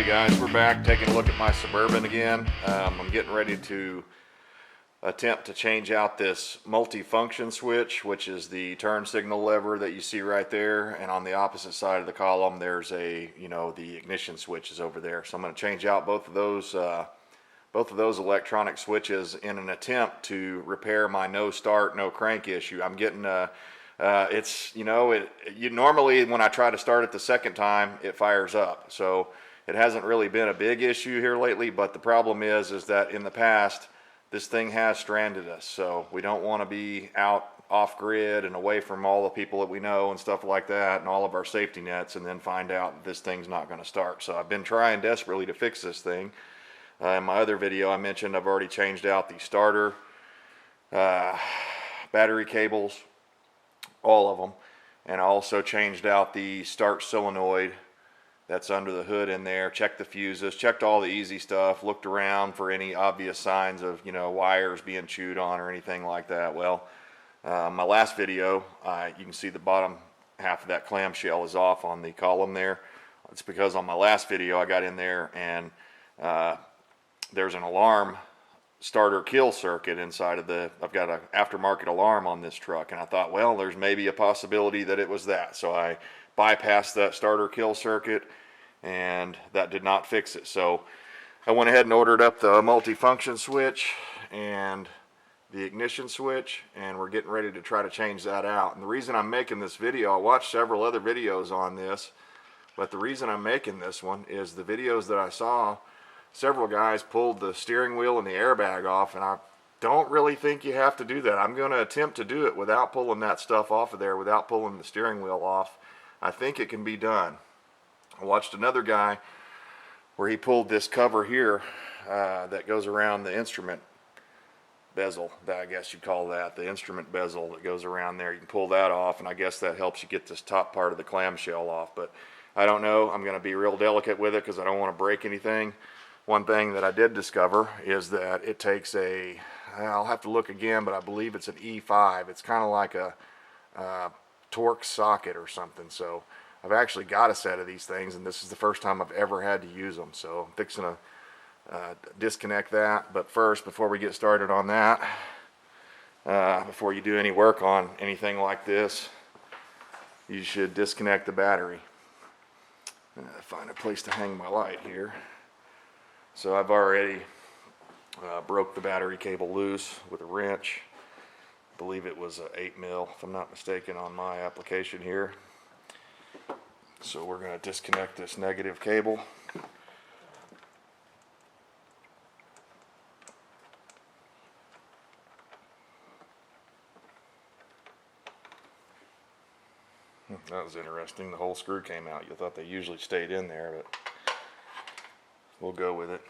Hey guys, we're back taking a look at my Suburban again. I'm getting ready to attempt to change out this multi-function switch, which is the turn signal lever that you see right there, and on the opposite side of the column there's the ignition switch is over there. So I'm going to change out both of those electronic switches in an attempt to repair my no start no crank issue. I'm getting normally when I try to start it the second time it fires up, so it hasn't really been a big issue here lately, but the problem is that in the past this thing has stranded us, so we don't want to be out off grid and away from all the people that we know and stuff like that and all of our safety nets, and then find out that this thing's not going to start. So I've been trying desperately to fix this thing. In my other video I mentioned I've already changed out the starter, battery cables, all of them, and I also changed out the start solenoid that's under the hood in there, checked the fuses, checked all the easy stuff, looked around for any obvious signs of wires being chewed on or anything like that. Well, my last video, you can see the bottom half of that clamshell is off on the column there. It's because on my last video I got in there and there's an alarm starter kill circuit inside of I've got an aftermarket alarm on this truck, and I thought, well, there's maybe a possibility that it was that. So I bypassed that starter kill circuit, and that did not fix it. So I went ahead and ordered up the multi-function switch and the ignition switch, and we're getting ready to try to change that out. And the reason I'm making this video, I watched several other videos on this, but the reason I'm making this one is the videos that I saw, several guys pulled the steering wheel and the airbag off, and I don't really think you have to do that. I'm going to attempt to do it without pulling that stuff off of there, without pulling the steering wheel off. I think it can be done. I watched another guy where he pulled this cover here that goes around the instrument bezel, I guess you'd call that, the instrument bezel that goes around there. You can pull that off, and I guess that helps you get this top part of the clamshell off. But I don't know. I'm going to be real delicate with it because I don't want to break anything. One thing that I did discover is that it takes I'll have to look again, but I believe it's an E5. It's kind of like a torque socket or something. So I've actually got a set of these things, and this is the first time I've ever had to use them. So I'm fixing to disconnect that. But first, before we get started on that, before you do any work on anything like this, you should disconnect the battery. Find a place to hang my light here. So I've already broke the battery cable loose with a wrench. I believe it was 8 mil, if I'm not mistaken, on my application here. So we're going to disconnect this negative cable. That was interesting. The whole screw came out. You thought they usually stayed in there, but we'll go with it.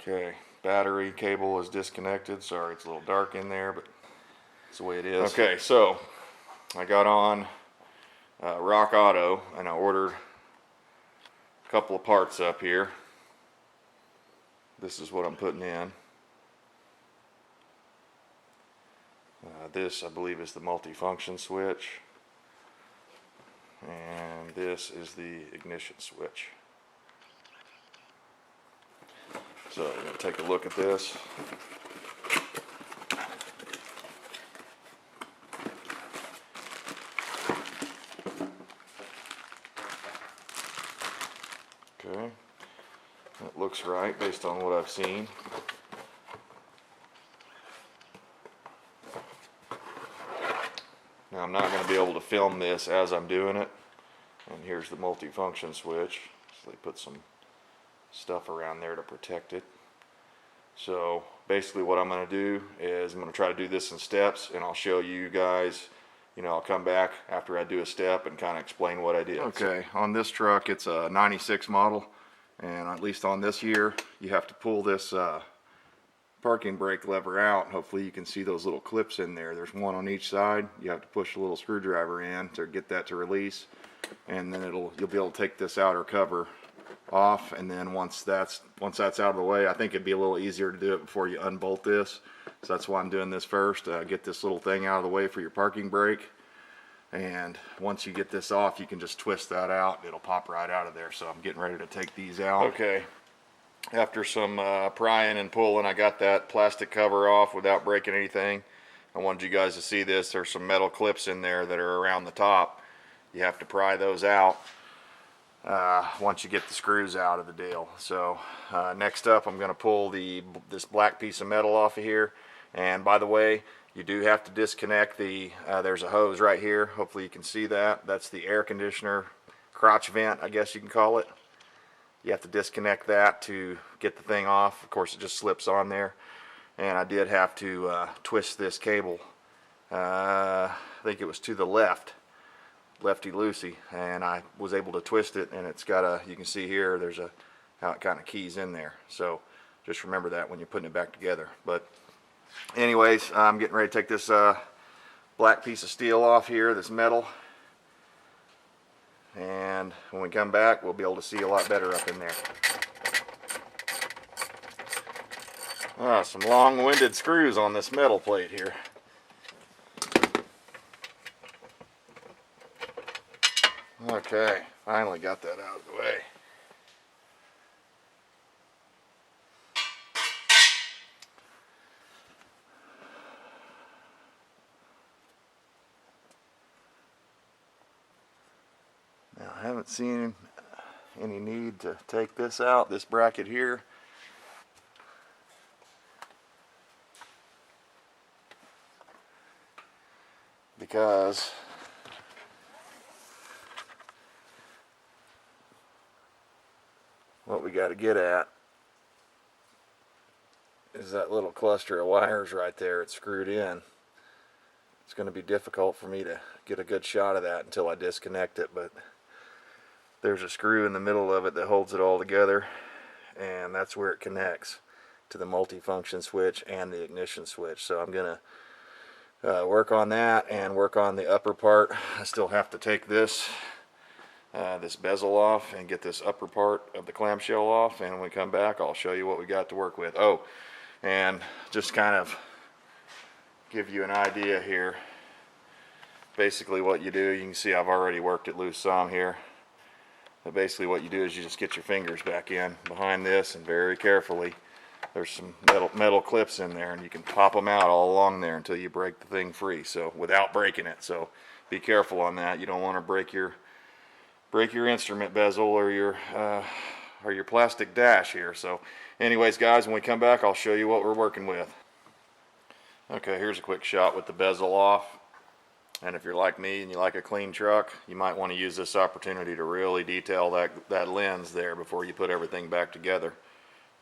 Okay, battery cable is disconnected. Sorry, it's a little dark in there, but that's the way it is. Okay, so I got on Rock Auto and I ordered a couple of parts up here. This is what I'm putting in. This, I believe, is the multi-function switch, and this is the ignition switch. So I'm going to take a look at this. Okay, that looks right based on what I've seen. Now I'm not going to be able to film this as I'm doing it, and here's the multi-function switch. So they put some stuff around there to protect it. So basically what I'm going to do is I'm going to try to do this in steps, and I'll show you guys, I'll come back after I do a step and kind of explain what I did. Okay, on this truck it's a 96 model, and at least on this year you have to pull this parking brake lever out. Hopefully you can see those little clips in there. There's one on each side. You have to push a little screwdriver in to get that to release, and then you'll be able to take this outer cover off. And then once that's out of the way, I think it'd be a little easier to do it before you unbolt this. So that's why I'm doing this first. Get this little thing out of the way for your parking brake. And once you get this off, you can just twist that out. It'll pop right out of there. So I'm getting ready to take these out. Okay. After some prying and pulling, I got that plastic cover off without breaking anything. I wanted you guys to see this. There's some metal clips in there that are around the top. You have to pry those out once you get the screws out of the deal. So next up, I'm going to pull this black piece of metal off of here. And by the way, you do have to disconnect there's a hose right here. Hopefully you can see that. That's the air conditioner crotch vent, I guess you can call it. You have to disconnect that to get the thing off. Of course, it just slips on there. And I did have to twist this cable. I think it was to the left, lefty-loosey, and I was able to twist it, and it's got you can see here, there's how it kind of keys in there. So just remember that when you're putting it back together. But anyways, I'm getting ready to take this black piece of steel off here, this metal. And when we come back, we'll be able to see a lot better up in there. Some long-winded screws on this metal plate here. Okay, finally got that out of the way. Now, I haven't seen any need to take this out, this bracket here. Because what we got to get at is that little cluster of wires right there. It's screwed in. It's going to be difficult for me to get a good shot of that until I disconnect it, but there's a screw in the middle of it that holds it all together, and that's where it connects to the multifunction switch and the ignition switch. So I'm going to work on that and work on the upper part. I still have to take this bezel off and get this upper part of the clamshell off, and when we come back I'll show you what we got to work with. Oh, and just kind of give you an idea here, basically what you do, you can see I've already worked it loose some here, but basically what you do is you just get your fingers back in behind this, and very carefully, there's some metal clips in there, and you can pop them out all along there until you break the thing free, so without breaking it. So be careful on that. You don't want to break your instrument bezel or your plastic dash here. So anyways, guys, when we come back I'll show you what we're working with. Okay, here's a quick shot with the bezel off. And if you're like me and you like a clean truck, you might want to use this opportunity to really detail that lens there before you put everything back together.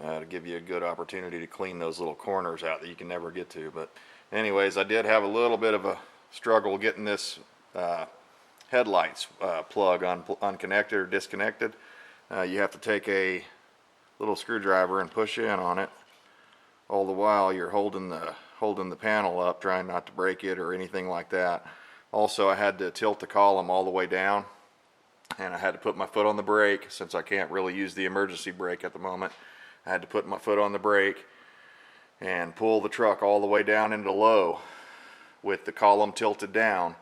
To give you a good opportunity to clean those little corners out that you can never get to. But anyways, I did have a little bit of a struggle getting this headlights plug unconnected or disconnected. You have to take a little screwdriver and push in on it. All the while you're holding the panel up, trying not to break it or anything like that. Also, I had to tilt the column all the way down, and I had to put my foot on the brake since I can't really use the emergency brake at the moment. I had to put my foot on the brake and pull the truck all the way down into low with the column tilted down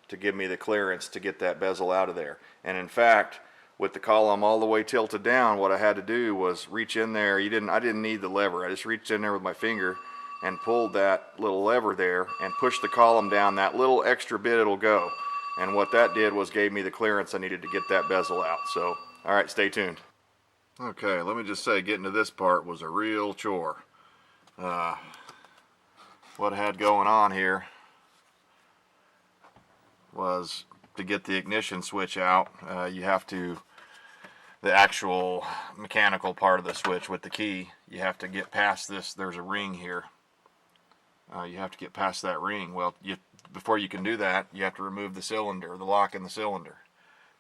to give me the clearance to get that bezel out of there. And in fact, with the column all the way tilted down, what I had to do was reach in there. I didn't need the lever. I just reached in there with my finger and pulled that little lever there and pushed the column down. That little extra bit it'll go. And what that did was gave me the clearance I needed to get that bezel out. So, all right, stay tuned. Okay, let me just say, getting to this part was a real chore. What I had going on here was to get the ignition switch out, you have to, the actual mechanical part of the switch with the key, you have to get past this. There's a ring here. You have to get past that ring. Well, before you can do that, you have to remove the cylinder, the lock in the cylinder.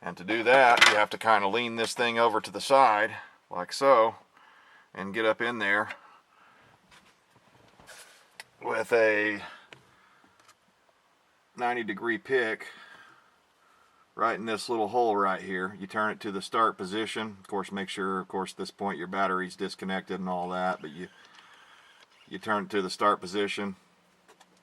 And to do that, you have to kind of lean this thing over to the side, like so, and get up in there with a 90-degree pick right in this little hole right here. You turn it to the start position. Of course, make sure, of course, at this point your battery's disconnected and all that, but you turn it to the start position,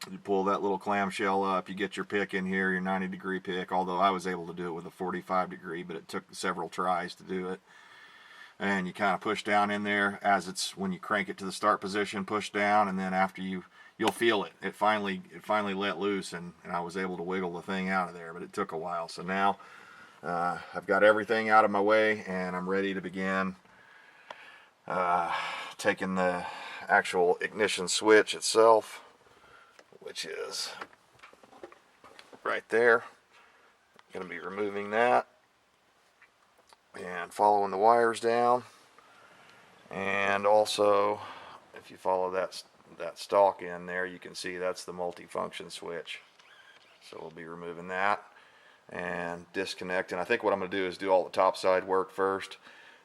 You pull that little clamshell up, you get your pick in here, your 90-degree pick, although I was able to do it with a 45-degree, but it took several tries to do it. And you kind of push down in there as it's, when you crank it to the start position, push down, and then after you'll feel it. It finally let loose, and I was able to wiggle the thing out of there, but it took a while. So now I've got everything out of my way, and I'm ready to begin taking the actual ignition switch itself, which is right there. I'm going to be removing that and following the wires down. And also, if you follow that stalk in there, you can see that's the multifunction switch. So we'll be removing that and disconnecting. I think what I'm going to do is do all the top side work first,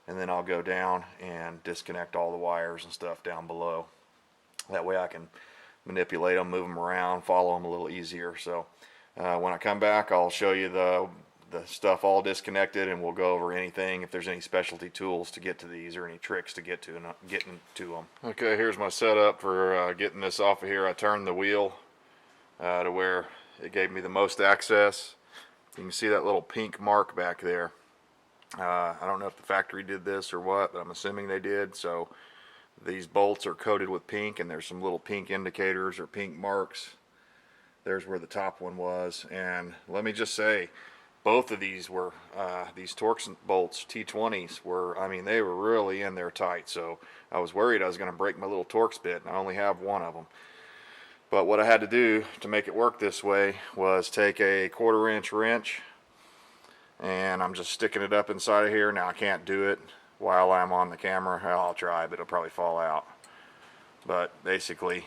and then I'll go down and disconnect all the wires and stuff down below. That way I can manipulate them, move them around, follow them a little easier. So when I come back, I'll show you the stuff all disconnected, and we'll go over anything, if there's any specialty tools to get to these or any tricks to getting to them. Okay, here's my setup for getting this off of here. I turned the wheel to where it gave me the most access. You can see that little pink mark back there. I don't know if the factory did this or what, but I'm assuming they did. So these bolts are coated with pink, and there's some little pink indicators or pink marks. There's where the top one was, and let me just say, both of these were these Torx bolts, T20s, were, I mean, they were really in there tight. So I was worried I was going to break my little Torx bit, and I only have one of them. But what I had to do to make it work this way was take a 1/4-inch wrench, and I'm just sticking it up inside of here. Now I can't do it while I'm on the camera. I'll try, but it'll probably fall out. But basically,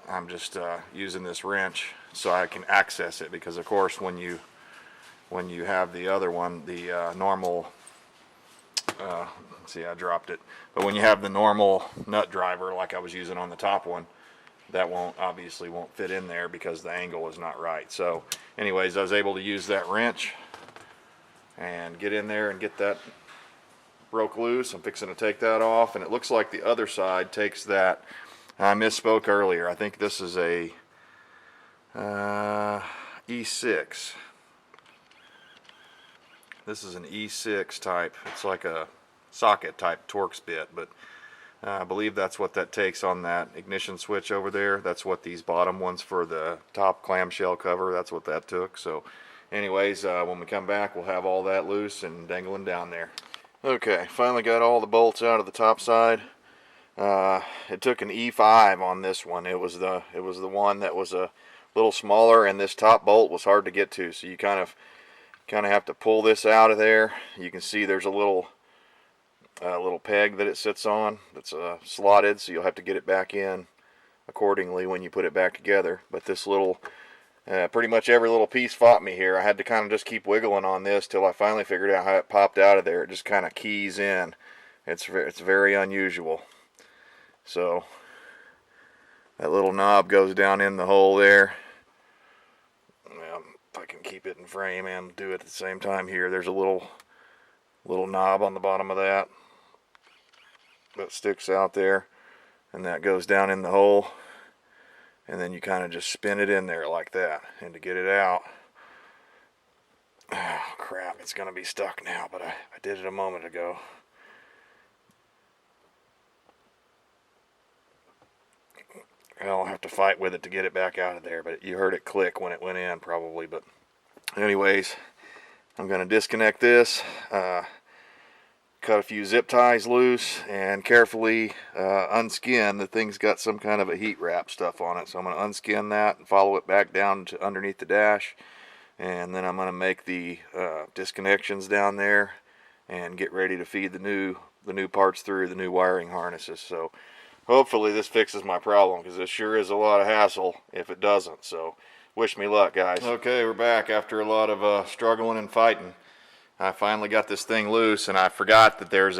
I'm just using this wrench so I can access it, because of course when you have the other one, the normal, see, I dropped it, but when you have the normal nut driver like I was using on the top one, that obviously won't fit in there because the angle is not right. So anyways, I was able to use that wrench and get in there and get that broke loose. I'm fixing to take that off, and it looks like the other side takes that. I misspoke earlier. I think this is a E6. This is an E6 type. It's like a socket type Torx bit, but I believe that's what that takes on that ignition switch over there. That's what these bottom ones for the top clamshell cover, that's what that took. So anyways, when we come back, we'll have all that loose and dangling down there. Okay, finally got all the bolts out of the top side. It took an E5 on this one. It was the one that was a little smaller, and this top bolt was hard to get to. So you kind of have to pull this out of there. You can see there's a little peg that it sits on that's slotted, so you'll have to get it back in accordingly when you put it back together. But this little, pretty much every little piece fought me here. I had to kind of just keep wiggling on this till I finally figured out how it popped out of there. It just kind of keys in. It's very unusual. So that little knob goes down in the hole there. Well, if I can keep it in frame and do it at the same time here, there's a little knob on the bottom of that sticks out there, and that goes down in the hole, and then you kind of just spin it in there like that. And to get it out, oh crap, it's gonna be stuck now, but I did it a moment ago. I'll have to fight with it to get it back out of there, but you heard it click when it went in probably. But anyways, I'm going to disconnect this, cut a few zip ties loose, and carefully unskin. The thing's got some kind of a heat wrap stuff on it, so I'm going to unskin that and follow it back down to underneath the dash, and then I'm going to make the disconnections down there and get ready to feed the new parts through, the new wiring harnesses. So hopefully this fixes my problem, because this sure is a lot of hassle if it doesn't. So wish me luck, guys. Okay, we're back after a lot of struggling and fighting. I finally got this thing loose, and I forgot that there's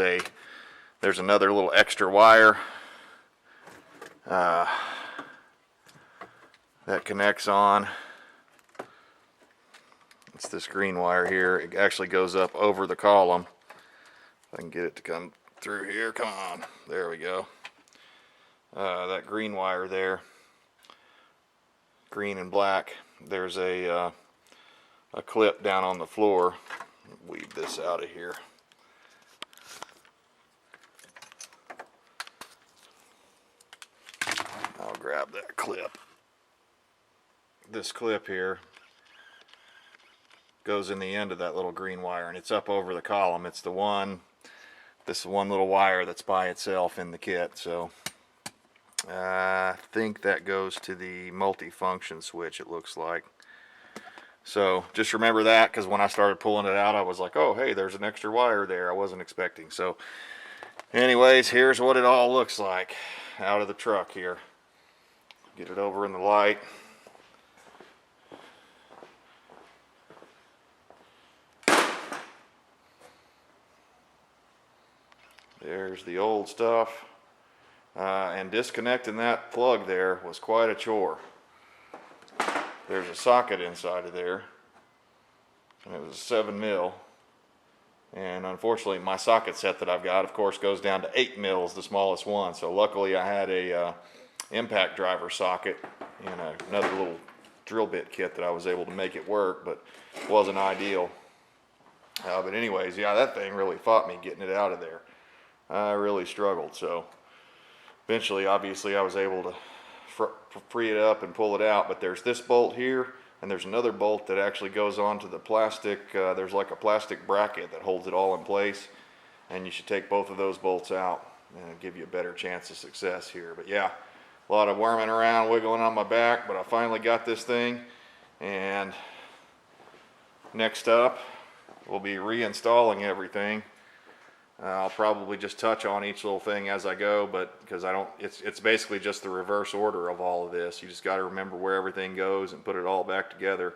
another little extra wire that connects on. It's this green wire here. It actually goes up over the column. If I can get it to come through here. Come on. There we go. That green wire there green and black, there's a clip down on the floor. Weed this out of here. I'll grab that clip. This clip here goes in the end of that little green wire, and it's up over the column. It's the one, this one little wire that's by itself in the kit. So I think that goes to the multi-function switch, it looks like. So just remember that, because when I started pulling it out, I was like, oh hey, there's an extra wire there I wasn't expecting. So anyways, here's what it all looks like out of the truck here. Get it over in the light. There's the old stuff, and disconnecting that plug there was quite a chore. There's a socket inside of there, and it was 7 mil, and unfortunately my socket set that I've got, of course, goes down to 8 mils, the smallest one. So luckily I had a impact driver socket and another little drill bit kit that I was able to make it work, but it wasn't ideal. But anyways, yeah, that thing really fought me getting it out of there. I really struggled. So eventually, obviously, I was able to free it up and pull it out. But there's this bolt here, and there's another bolt that actually goes onto the plastic. There's like a plastic bracket that holds it all in place, and you should take both of those bolts out and it'll give you a better chance of success here. But yeah, a lot of worming around, wiggling on my back, but I finally got this thing. And next up, we'll be reinstalling everything. I'll probably just touch on each little thing as I go, but because I don't, it's basically just the reverse order of all of this. You just got to remember where everything goes and put it all back together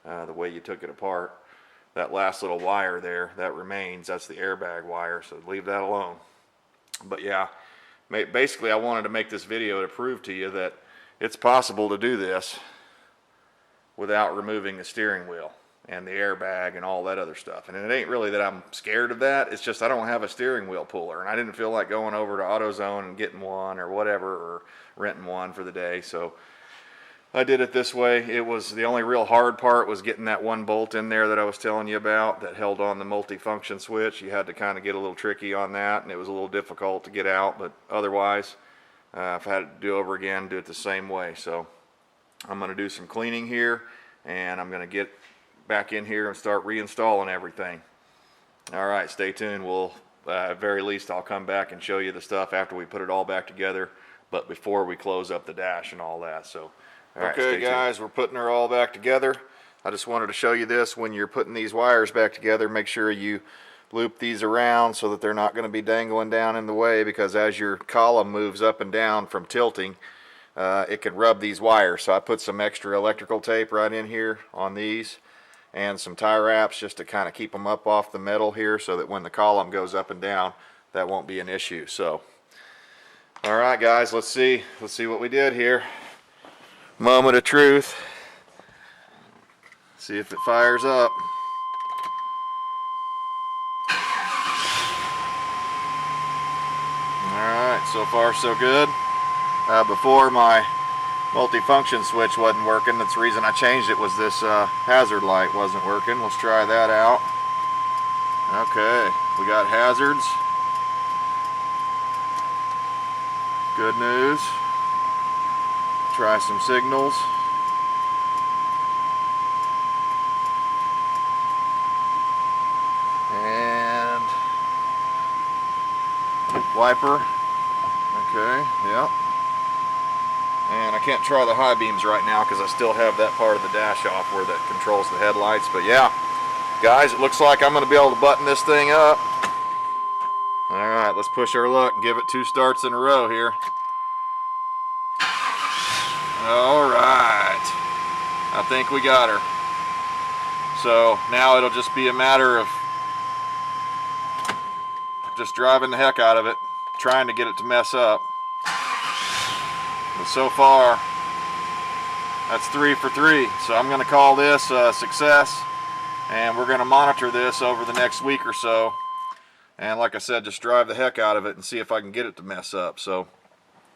the way you took it apart. That last little wire there, that remains, that's the airbag wire, so leave that alone. But yeah, basically I wanted to make this video to prove to you that it's possible to do this without removing the steering wheel and the airbag and all that other stuff. And it ain't really that I'm scared of that, it's just I don't have a steering wheel puller, and I didn't feel like going over to AutoZone and getting one or whatever, or renting one for the day. So I did it this way. It was the only real hard part was getting that one bolt in there that I was telling you about that held on the multi-function switch. You had to kind of get a little tricky on that, and it was a little difficult to get out, but otherwise if I had to do it over again, do it the same way. So I'm going to do some cleaning here, and I'm going to get back in here and start reinstalling everything. All right, stay tuned. We'll at very least I'll come back and show you the stuff after we put it all back together, but before we close up the dash and all that. So all right, okay guys, we're putting her all back together. I just wanted to show you this. When you're putting these wires back together, make sure you loop these around so that they're not going to be dangling down in the way, because as your column moves up and down from tilting, it could rub these wires. So I put some extra electrical tape right in here on these, and some tie wraps just to kind of keep them up off the metal here, so that when the column goes up and down, that won't be an issue. So all right guys, let's see what we did here. Moment of truth. See if it fires up. Alright, so far so good. Before my multi-function switch wasn't working. That's the reason I changed it, was this hazard light wasn't working. Let's try that out. Okay, we got hazards. Good news. Try some signals. And wiper. Okay, yep. And I can't try the high beams right now because I still have that part of the dash off where that controls the headlights. But yeah, guys, it looks like I'm going to be able to button this thing up. Alright, let's push our luck and give it 2 starts in a row here. Alright, I think we got her. So now it'll just be a matter of just driving the heck out of it, trying to get it to mess up. But so far, that's 3 for 3. So I'm going to call this a success, and we're going to monitor this over the next week or so. And like I said, just drive the heck out of it and see if I can get it to mess up. So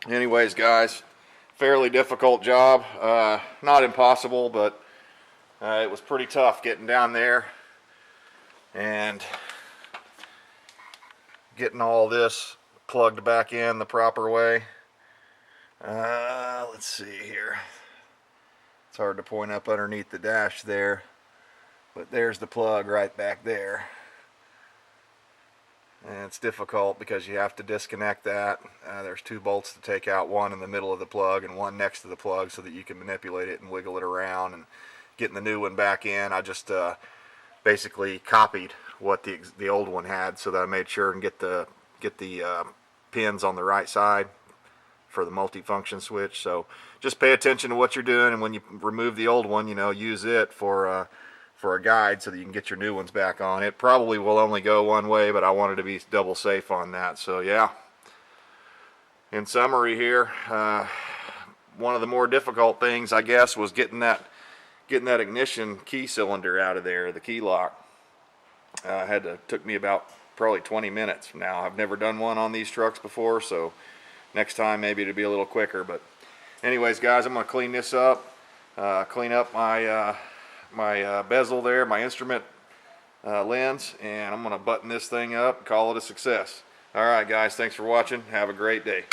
anyways, guys, fairly difficult job. Not impossible, but it was pretty tough getting down there and getting all this plugged back in the proper way. Let's see here. It's hard to point up underneath the dash there, but there's the plug right back there. And it's difficult because you have to disconnect that. There's two bolts to take out, one in the middle of the plug and one next to the plug, so that you can manipulate it and wiggle it around. And getting the new one back in, I just basically copied what the old one had, so that I made sure and get the pins on the right side for the multi-function switch. So just pay attention to what you're doing, and when you remove the old one, use it for a guide so that you can get your new ones back on. It probably will only go one way, but I wanted to be double safe on that. So yeah, in summary here, one of the more difficult things, I guess, was getting that ignition key cylinder out of there, the key lock. Took me about probably 20 minutes. Now, I've never done one on these trucks before, so next time maybe it'll be a little quicker. But anyways, guys, I'm going to clean this up, clean up my bezel there, my instrument lens, and I'm going to button this thing up and call it a success. All right, guys, thanks for watching. Have a great day.